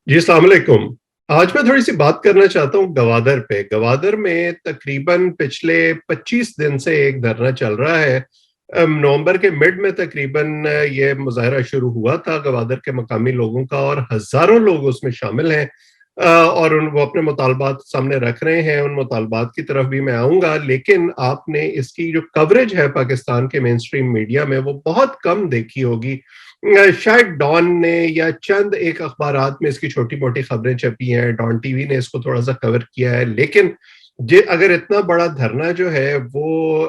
جی السلام علیکم۔ آج میں تھوڑی سی بات کرنا چاہتا ہوں گوادر پہ۔ گوادر میں تقریباً پچھلے 25 دن سے ایک دھرنا چل رہا ہے۔ نومبر کے مڈ میں تقریباً یہ مظاہرہ شروع ہوا تھا گوادر کے مقامی لوگوں کا، اور ہزاروں لوگ اس میں شامل ہیں، اور وہ اپنے مطالبات سامنے رکھ رہے ہیں۔ ان مطالبات کی طرف بھی میں آؤں گا، لیکن آپ نے اس کی جو کوریج ہے پاکستان کے مین سٹریم میڈیا میں وہ بہت کم دیکھی ہوگی۔ شاید ڈان نے یا چند ایک اخبارات میں اس کی چھوٹی موٹی خبریں چھپی ہیں، ڈان ٹی وی نے اس کو تھوڑا سا کور کیا ہے، لیکن اگر اتنا بڑا دھرنا جو ہے وہ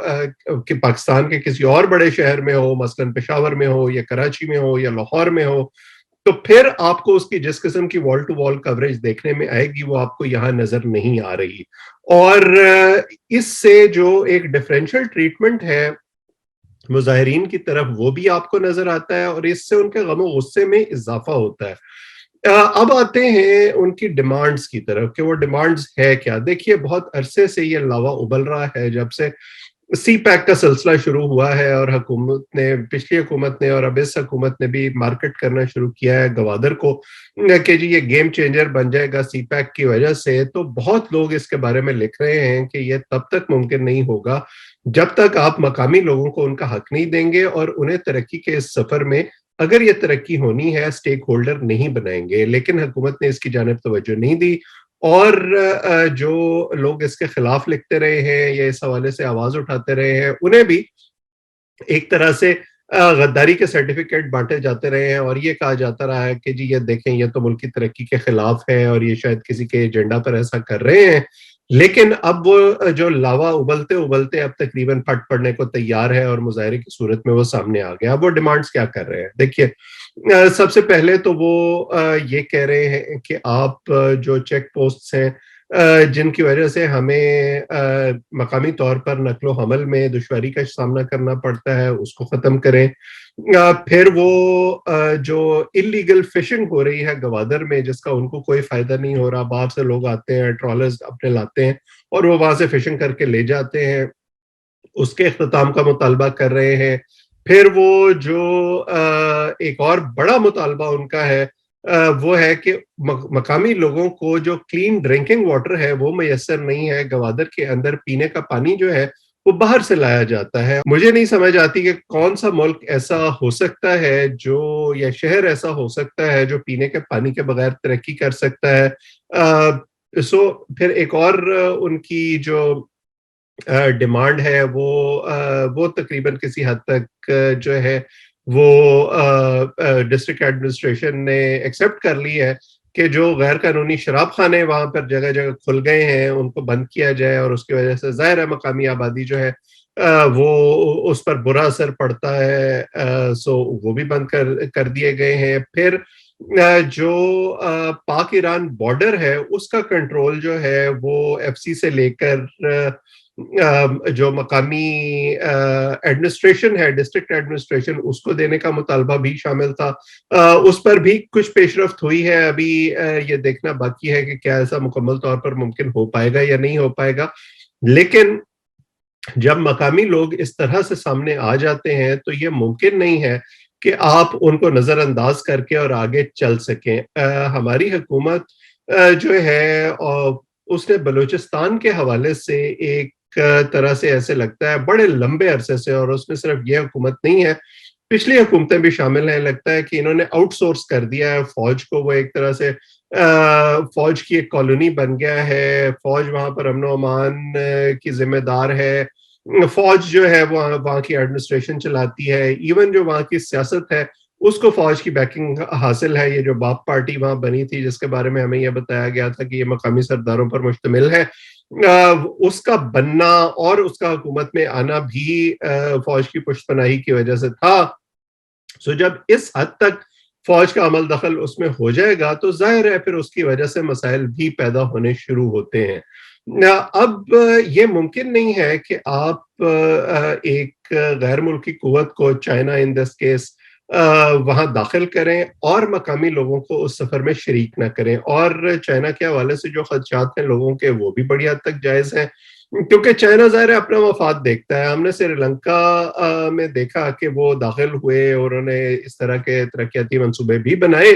کہ پاکستان کے کسی اور بڑے شہر میں ہو، مثلا پشاور میں ہو یا کراچی میں ہو یا لاہور میں ہو، تو پھر آپ کو اس کی جس قسم کی وال ٹو وال کوریج دیکھنے میں آئے گی وہ آپ کو یہاں نظر نہیں آ رہی۔ اور اس سے جو ایک ڈفرینشیل ٹریٹمنٹ ہے مظاہرین کی طرف وہ بھی آپ کو نظر آتا ہے، اور اس سے ان کے غم و غصے میں اضافہ ہوتا ہے۔ اب آتے ہیں ان کی ڈیمانڈز کی طرف کہ وہ ڈیمانڈز ہے کیا۔ دیکھیے، بہت عرصے سے یہ لاوا ابل رہا ہے، جب سے سی پیک کا سلسلہ شروع ہوا ہے، اور حکومت نے، پچھلی حکومت نے اور اب اس حکومت نے بھی مارکیٹ کرنا شروع کیا ہے گوادر کو کہ جی یہ گیم چینجر بن جائے گا سی پیک کی وجہ سے۔ تو بہت لوگ اس کے بارے میں لکھ رہے ہیں کہ یہ تب تک ممکن نہیں ہوگا جب تک آپ مقامی لوگوں کو ان کا حق نہیں دیں گے، اور انہیں ترقی کے اس سفر میں اگر یہ ترقی ہونی ہے اسٹیک ہولڈر نہیں بنائیں گے۔ لیکن حکومت نے اس کی جانب توجہ نہیں دی، اور جو لوگ اس کے خلاف لکھتے رہے ہیں یا اس حوالے سے آواز اٹھاتے رہے ہیں انہیں بھی ایک طرح سے غداری کے سرٹیفکیٹ بانٹے جاتے رہے ہیں، اور یہ کہا جاتا رہا ہے کہ جی یہ دیکھیں یہ تو ملک کی ترقی کے خلاف ہے اور یہ شاید کسی کے ایجنڈا پر ایسا کر رہے ہیں۔ لیکن اب وہ جو لاوا ابلتے ابلتے اب تقریباً پھٹ پڑنے کو تیار ہے، اور مظاہرے کی صورت میں وہ سامنے آ گیا۔ اب وہ ڈیمانڈز کیا کر رہے ہیں؟ دیکھیے، سب سے پہلے تو وہ یہ کہہ رہے ہیں کہ آپ جو چیک پوسٹس ہیں جن کی وجہ سے ہمیں مقامی طور پر نقل و حمل میں دشواری کا سامنا کرنا پڑتا ہے اس کو ختم کریں۔ پھر وہ جو انلیگل فشنگ ہو رہی ہے گوادر میں جس کا ان کو کوئی فائدہ نہیں ہو رہا، باہر سے لوگ آتے ہیں، ٹرالرز اپنے لاتے ہیں اور وہ وہاں سے فشنگ کر کے لے جاتے ہیں، اس کے اختتام کا مطالبہ کر رہے ہیں۔ پھر وہ جو ایک اور بڑا مطالبہ ان کا ہے وہ ہے کہ مقامی لوگوں کو جو کلین ڈرنکنگ واٹر ہے وہ میسر نہیں ہے۔ گوادر کے اندر پینے کا پانی جو ہے وہ باہر سے لایا جاتا ہے۔ مجھے نہیں سمجھ آتی کہ کون سا ملک ایسا ہو سکتا ہے جو، یا شہر ایسا ہو سکتا ہے جو پینے کے پانی کے بغیر ترقی کر سکتا ہے۔ پھر ایک اور ان کی جو ڈیمانڈ ہے وہ تقریباً کسی حد تک جو ہے وہ ڈسٹرکٹ ایڈمنسٹریشن نے ایکسیپٹ کر لی ہے کہ جو غیر قانونی شراب خانے وہاں پر جگہ جگہ کھل گئے ہیں ان کو بند کیا جائے، اور اس کی وجہ سے ظاہر ہے مقامی آبادی جو ہے وہ اس پر برا اثر پڑتا ہے، سو وہ بھی بند کر دیے گئے ہیں۔ پھر جو پاک ایران بارڈر ہے اس کا کنٹرول جو ہے وہ ایف سی سے لے کر جو مقامی ایڈمنسٹریشن ہے، ڈسٹرکٹ ایڈمنسٹریشن، اس کو دینے کا مطالبہ بھی شامل تھا۔ اس پر بھی کچھ پیش رفت ہوئی ہے، ابھی یہ دیکھنا باقی ہے کہ کیا ایسا مکمل طور پر ممکن ہو پائے گا یا نہیں ہو پائے گا۔ لیکن جب مقامی لوگ اس طرح سے سامنے آ جاتے ہیں تو یہ ممکن نہیں ہے کہ آپ ان کو نظر انداز کر کے اور آگے چل سکیں۔ ہماری حکومت جو ہے اس نے بلوچستان کے حوالے سے ایک طرح سے ایسے لگتا ہے بڑے لمبے عرصے سے، اور اس میں صرف یہ حکومت نہیں ہے، پچھلی حکومتیں بھی شامل ہیں، لگتا ہے کہ انہوں نے آؤٹ سورس کر دیا ہے فوج کو۔ وہ ایک طرح سے فوج کی ایک کالونی بن گیا ہے، فوج وہاں پر امن و امان کی ذمہ دار ہے، فوج جو ہے وہ وہاں کی ایڈمنسٹریشن چلاتی ہے، ایون جو وہاں کی سیاست ہے اس کو فوج کی بیکنگ حاصل ہے۔ یہ جو باپ پارٹی وہاں بنی تھی جس کے بارے میں ہمیں یہ بتایا گیا تھا کہ یہ مقامی سرداروں پر مشتمل ہے، اس کا بننا اور اس کا حکومت میں آنا بھی فوج کی پشت پناہی کی وجہ سے تھا۔ سو جب اس حد تک فوج کا عمل دخل اس میں ہو جائے گا تو ظاہر ہے پھر اس کی وجہ سے مسائل بھی پیدا ہونے شروع ہوتے ہیں۔ اب یہ ممکن نہیں ہے کہ آپ ایک غیر ملکی قوت کو، چائنا ان دس کیس، وہاں داخل کریں اور مقامی لوگوں کو اس سفر میں شریک نہ کریں۔ اور چائنا کے حوالے سے جو خدشات ہیں لوگوں کے وہ بھی بڑی حد تک جائز ہیں۔ کیونکہ چائنا ظاہر ہے اپنا مفاد دیکھتا ہے. ہم نے سری لنکا میں دیکھا کہ وہ داخل ہوئے اور انہوں نے اس طرح کے ترقیاتی منصوبے بھی بنائے,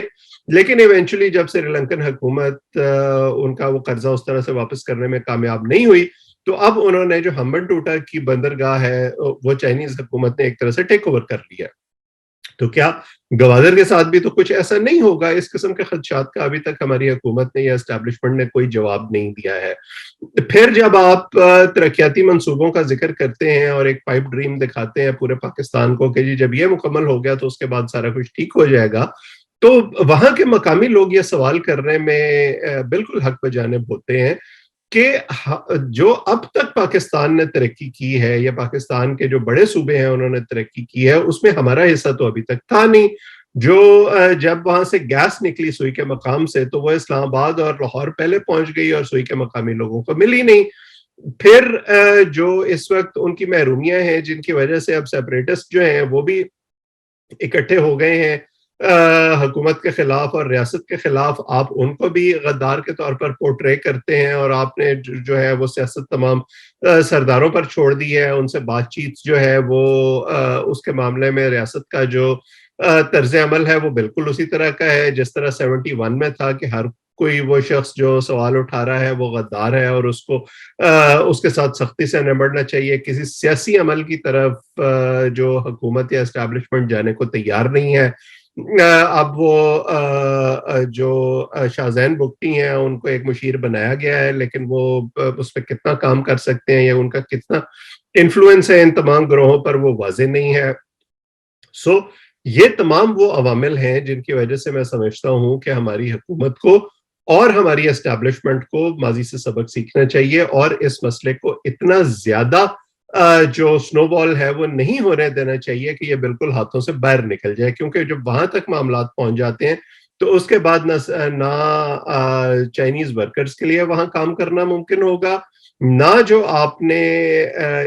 لیکن ایونچولی جب سری لنکن حکومت ان کا وہ قرضہ اس طرح سے واپس کرنے میں کامیاب نہیں ہوئی, تو اب انہوں نے جو ہمبن ٹوٹا کی بندرگاہ ہے وہ چائنیز حکومت نے ایک طرح سے ٹیک اوور کر لیا. تو کیا گوادر کے ساتھ بھی تو کچھ ایسا نہیں ہوگا؟ اس قسم کے خدشات کا ابھی تک ہماری حکومت نے یا اسٹیبلشمنٹ نے کوئی جواب نہیں دیا ہے. پھر جب آپ ترقیاتی منصوبوں کا ذکر کرتے ہیں اور ایک پائپ ڈریم دکھاتے ہیں پورے پاکستان کو کہ جی جب یہ مکمل ہو گیا تو اس کے بعد سارا کچھ ٹھیک ہو جائے گا, تو وہاں کے مقامی لوگ یہ سوال کرنے میں بالکل حق بجانب ہوتے ہیں کہ جو اب تک پاکستان نے ترقی کی ہے یا پاکستان کے جو بڑے صوبے ہیں انہوں نے ترقی کی ہے, اس میں ہمارا حصہ تو ابھی تک تھا نہیں. جو جب وہاں سے گیس نکلی سوئی کے مقام سے تو وہ اسلام آباد اور لاہور پہلے پہنچ گئی اور سوئی کے مقامی لوگوں کو ملی نہیں. پھر جو اس وقت ان کی محرومیاں ہیں جن کی وجہ سے اب سیپریٹسٹ جو ہیں وہ بھی اکٹھے ہو گئے ہیں حکومت کے خلاف اور ریاست کے خلاف, آپ ان کو بھی غدار کے طور پر پورٹرے کرتے ہیں اور آپ نے جو ہے وہ سیاست تمام سرداروں پر چھوڑ دی ہے. ان سے بات چیت جو ہے وہ اس کے معاملے میں ریاست کا جو طرز عمل ہے وہ بالکل اسی طرح کا ہے جس طرح 71 میں تھا کہ ہر کوئی وہ شخص جو سوال اٹھا رہا ہے وہ غدار ہے اور اس کو اس کے ساتھ سختی سے نمٹنا چاہیے. کسی سیاسی عمل کی طرف جو حکومت یا اسٹیبلشمنٹ جانے کو تیار نہیں ہے. اب وہ جو شاہزین بگٹی ہیں ان کو ایک مشیر بنایا گیا ہے, لیکن وہ اس پہ کتنا کام کر سکتے ہیں یا ان کا کتنا انفلوئنس ہے ان تمام گروہوں پر وہ واضح نہیں ہے. سو یہ تمام وہ عوامل ہیں جن کی وجہ سے میں سمجھتا ہوں کہ ہماری حکومت کو اور ہماری اسٹیبلشمنٹ کو ماضی سے سبق سیکھنا چاہیے اور اس مسئلے کو اتنا زیادہ جو سنو بال ہے وہ نہیں ہونے دینا چاہیے کہ یہ بالکل ہاتھوں سے باہر نکل جائے, کیونکہ جب وہاں تک معاملات پہنچ جاتے ہیں تو اس کے بعد نہ چائنیز ورکرز کے لیے وہاں کام کرنا ممکن ہوگا, نہ جو آپ نے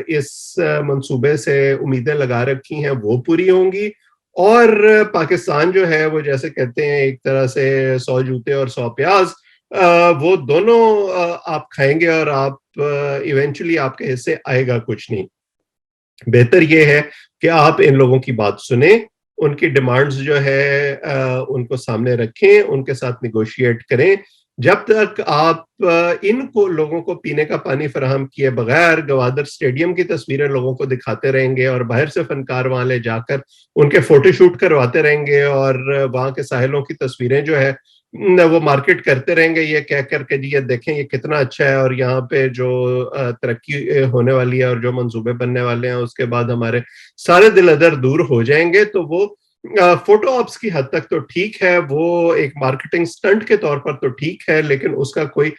اس منصوبے سے امیدیں لگا رکھی ہیں وہ پوری ہوں گی, اور پاکستان جو ہے وہ جیسے کہتے ہیں ایک طرح سے 100 جوتے اور 100 پیاز, وہ دونوں آپ کھائیں گے اور آپ ایونچولی آپ کے حصے آئے گا کچھ نہیں. بہتر یہ ہے کہ آپ ان لوگوں کی بات سنیں, ان کی ڈیمانڈز جو ہے ان کو سامنے رکھیں, ان کے ساتھ نیگوشیٹ کریں. جب تک آپ ان کو لوگوں کو پینے کا پانی فراہم کیے بغیر گوادر اسٹیڈیم کی تصویریں لوگوں کو دکھاتے رہیں گے اور باہر سے فنکار وہاں لے جا کر ان کے فوٹو شوٹ کرواتے رہیں گے اور وہاں کے ساحلوں کی تصویریں جو ہے وہ مارکیٹ کرتے رہیں گے یہ کہہ کر کے جی یہ دیکھیں یہ کتنا اچھا ہے اور یہاں پہ جو ترقی ہونے والی ہے اور جو منصوبے بننے والے ہیں اس کے بعد ہمارے سارے دل ادر دور ہو جائیں گے, تو وہ فوٹو آپس کی حد تک تو ٹھیک ہے, وہ ایک مارکیٹنگ سٹنٹ کے طور پر تو ٹھیک ہے, لیکن اس کا کوئی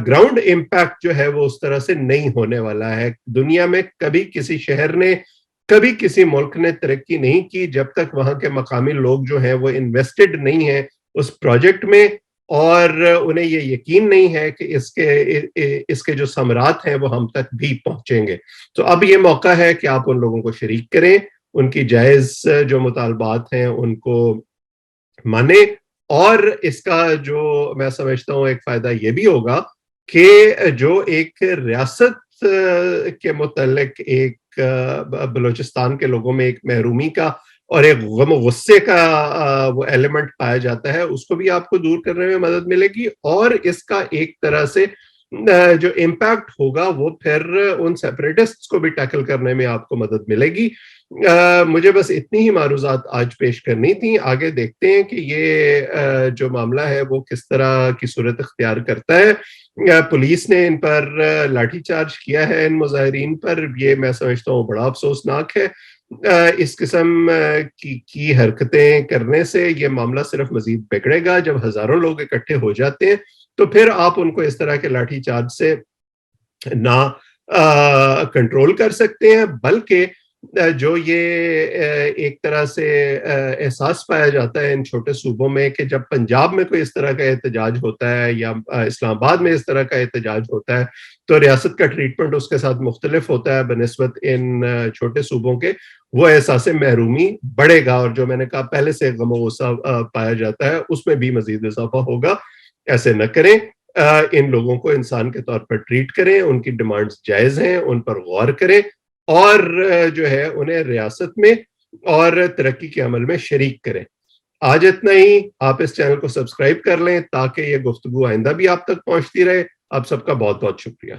گراؤنڈ امپیکٹ جو ہے وہ اس طرح سے نہیں ہونے والا ہے. دنیا میں کبھی کسی شہر نے کبھی کسی ملک نے ترقی نہیں کی جب تک وہاں کے مقامی لوگ جو ہیں وہ انویسٹڈ نہیں ہیں اس پروجیکٹ میں اور انہیں یہ یقین نہیں ہے کہ اس کے جو ثمرات ہیں وہ ہم تک بھی پہنچیں گے. تو اب یہ موقع ہے کہ آپ ان لوگوں کو شریک کریں, ان کی جائز جو مطالبات ہیں ان کو مانیں, اور اس کا جو میں سمجھتا ہوں ایک فائدہ یہ بھی ہوگا کہ جو ایک ریاست کے متعلق ایک بلوچستان کے لوگوں میں ایک محرومی کا اور ایک غم و غصے کا وہ ایلیمنٹ پایا جاتا ہے اس کو بھی آپ کو دور کرنے میں مدد ملے گی, اور اس کا ایک طرح سے جو امپیکٹ ہوگا وہ پھر ان سیپریٹسٹ کو بھی ٹیکل کرنے میں آپ کو مدد ملے گی. مجھے بس اتنی ہی معروضات آج پیش کرنی تھی, آگے دیکھتے ہیں کہ یہ جو معاملہ ہے وہ کس طرح کی صورت اختیار کرتا ہے. پولیس نے ان پر لاٹھی چارج کیا ہے ان مظاہرین پر, یہ میں سمجھتا ہوں بڑا افسوسناک ہے. اس قسم کی حرکتیں کرنے سے یہ معاملہ صرف مزید بگڑے گا. جب ہزاروں لوگ اکٹھے ہو جاتے ہیں تو پھر آپ ان کو اس طرح کے لاٹھی چارج سے نہ کنٹرول کر سکتے ہیں, بلکہ جو یہ ایک طرح سے احساس پایا جاتا ہے ان چھوٹے صوبوں میں کہ جب پنجاب میں کوئی اس طرح کا احتجاج ہوتا ہے یا اسلام آباد میں اس طرح کا احتجاج ہوتا ہے تو ریاست کا ٹریٹمنٹ اس کے ساتھ مختلف ہوتا ہے بنسبت ان چھوٹے صوبوں کے. وہ احساس محرومی بڑھے گا اور جو میں نے کہا پہلے سے غم و غصہ پایا جاتا ہے اس میں بھی مزید اضافہ ہوگا. ایسے نہ کریں, ان لوگوں کو انسان کے طور پر ٹریٹ کریں، ان کی ڈیمانڈز جائز ہیں، ان پر غور کریں، اور جو ہے انہیں ریاست میں اور ترقی کے عمل میں شریک کریں۔ آج اتنا ہی۔ آپ اس چینل کو سبسکرائب کر لیں تاکہ یہ گفتگو آئندہ بھی آپ تک پہنچتی رہے۔ آپ سب کا بہت بہت شکریہ۔